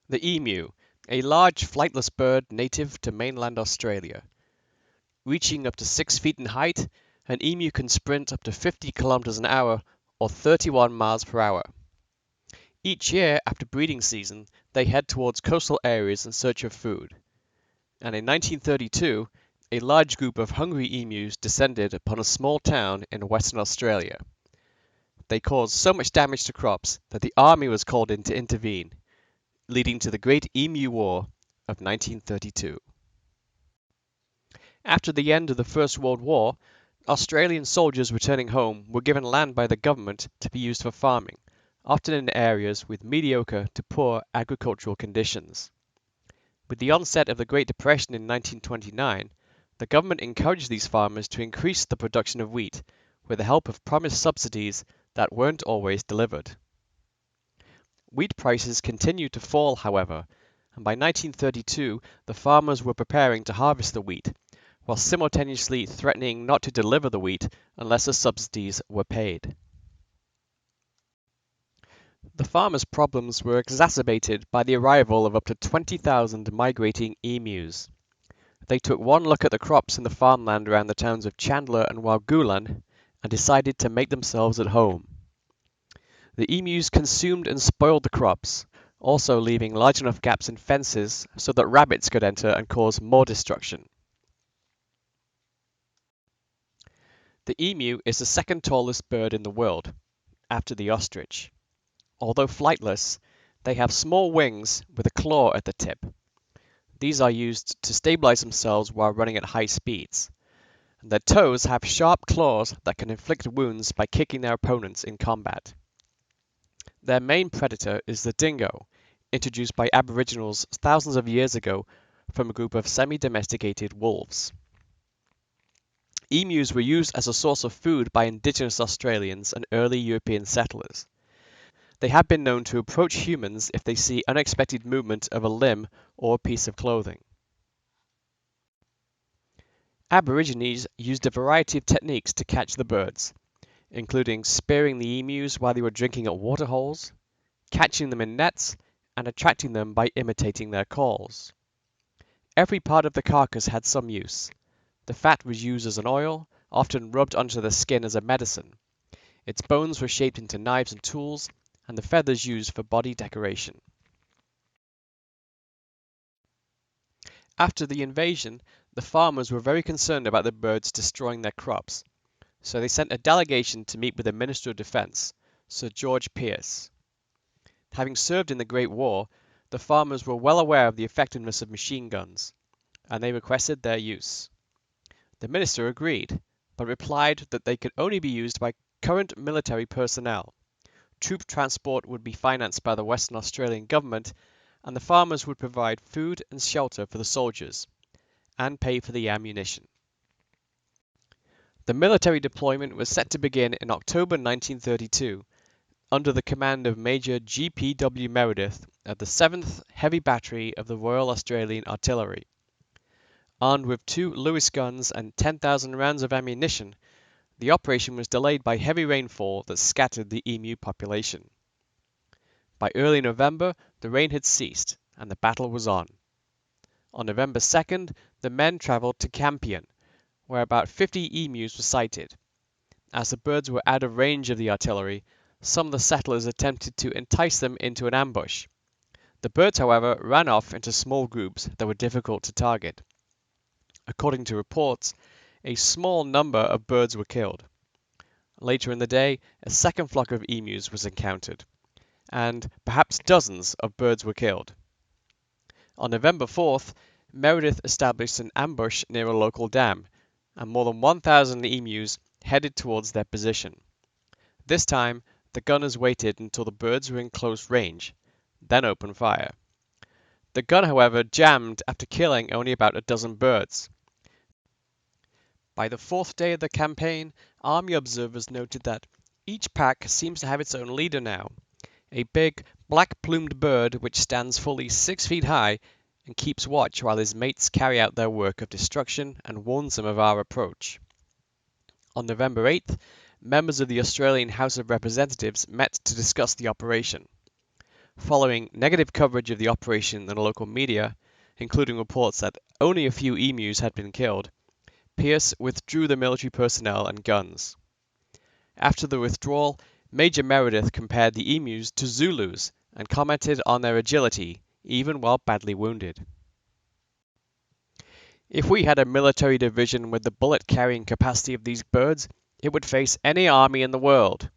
The emu, a large flightless bird native to mainland Australia. Reaching up to 6 feet in height, an emu can sprint up to 50 kilometers an hour or 31 miles per hour. Each year after breeding season, they head towards coastal areas in search of food. And in 1932, a large group of hungry emus descended upon a small town in Western Australia. They caused so much damage to crops that the army was called in to intervene, leading to the Great Emu War of 1932. After the end of the First World War, Australian soldiers returning home were given land by the government to be used for farming, often in areas with mediocre to poor agricultural conditions. With the onset of the Great Depression in 1929, the government encouraged these farmers to increase the production of wheat with the help of promised subsidies that weren't always delivered. Wheat prices continued to fall, however, and by 1932 the farmers were preparing to harvest the wheat, while simultaneously threatening not to deliver the wheat unless the subsidies were paid. The farmers' problems were exacerbated by the arrival of up to 20,000 migrating emus. They took one look at the crops in the farmland around the towns of Chandler and Waugulan and decided to make themselves at home. The emus consumed and spoiled the crops, also leaving large enough gaps in fences so that rabbits could enter and cause more destruction. The emu is the second tallest bird in the world, after the ostrich. Although flightless, they have small wings with a claw at the tip. These are used to stabilize themselves while running at high speeds. Their toes have sharp claws that can inflict wounds by kicking their opponents in combat. Their main predator is the dingo, introduced by Aboriginals thousands of years ago from a group of semi-domesticated wolves. Emus were used as a source of food by indigenous Australians and early European settlers. They have been known to approach humans if they see unexpected movement of a limb or a piece of clothing. Aborigines used a variety of techniques to catch the birds, including spearing the emus while they were drinking at waterholes, catching them in nets, and attracting them by imitating their calls. Every part of the carcass had some use. The fat was used as an oil, often rubbed onto the skin as a medicine. Its bones were shaped into knives and tools, and the feathers used for body decoration. After the invasion, the farmers were very concerned about the birds destroying their crops, so they sent a delegation to meet with the Minister of Defense, Sir George Pearce. Having served in the Great War, the farmers were well aware of the effectiveness of machine guns, and they requested their use. The minister agreed, but replied that they could only be used by current military personnel. Troop transport would be financed by the Western Australian government, and the farmers would provide food and shelter for the soldiers, and pay for the ammunition. The military deployment was set to begin in October 1932, under the command of Major G.P.W. Meredith of the 7th Heavy Battery of the Royal Australian Artillery. Armed with 2 Lewis guns and 10,000 rounds of ammunition, the operation was delayed by heavy rainfall that scattered the emu population. By early November, the rain had ceased, and the battle was on. On November 2nd, the men travelled to Campion, where about 50 emus were sighted. As the birds were out of range of the artillery, some of the settlers attempted to entice them into an ambush. The birds, however, ran off into small groups that were difficult to target. According to reports, a small number of birds were killed. Later in the day, a second flock of emus was encountered, and perhaps dozens of birds were killed. On November 4th, Meredith established an ambush near a local dam, and more than 1,000 emus headed towards their position. This time, the gunners waited until the birds were in close range, then opened fire. The gun, however, jammed after killing only about a dozen birds. By the 4th day of the campaign, army observers noted that each pack seems to have its own leader now, a big, black-plumed bird which stands fully 6 feet high and keeps watch while his mates carry out their work of destruction and warns them of our approach. On November 8th, members of the Australian House of Representatives met to discuss the operation. Following negative coverage of the operation in the local media, including reports that only a few emus had been killed, Pierce withdrew the military personnel and guns. After the withdrawal, Major Meredith compared the emus to Zulus and commented on their agility, even while badly wounded. If we had a military division with the bullet-carrying capacity of these birds, it would face any army in the world.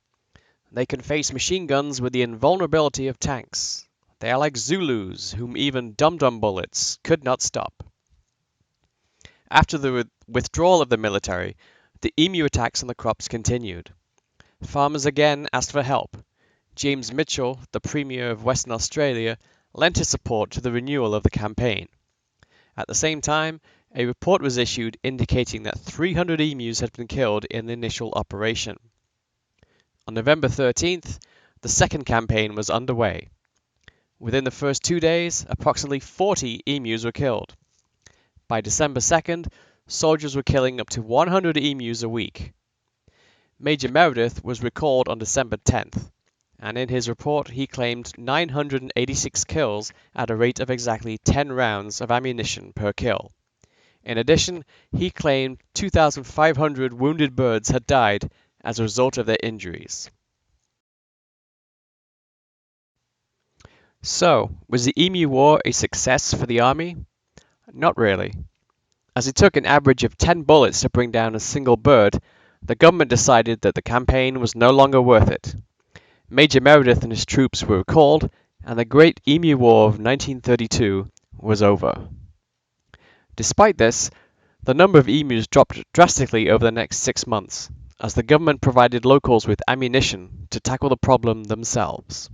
They can face machine guns with the invulnerability of tanks. They are like Zulus, whom even dum-dum bullets could not stop. After the withdrawal of the military, the emu attacks on the crops continued. Farmers again asked for help. James Mitchell, the Premier of Western Australia, lent his support to the renewal of the campaign. At the same time, a report was issued indicating that 300 emus had been killed in the initial operation. On November 13th, the second campaign was underway. Within the first 2 days, approximately 40 emus were killed. By December 2nd, soldiers were killing up to 100 emus a week. Major Meredith was recalled on December 10th, and in his report he claimed 986 kills at a rate of exactly 10 rounds of ammunition per kill. In addition, he claimed 2,500 wounded birds had died as a result of their injuries. So, was the Emu War a success for the army? Not really. As it took an average of 10 bullets to bring down a single bird, the government decided that the campaign was no longer worth it. Major Meredith and his troops were recalled, and the Great Emu War of 1932 was over. Despite this, the number of emus dropped drastically over the next 6 months, as the government provided locals with ammunition to tackle the problem themselves.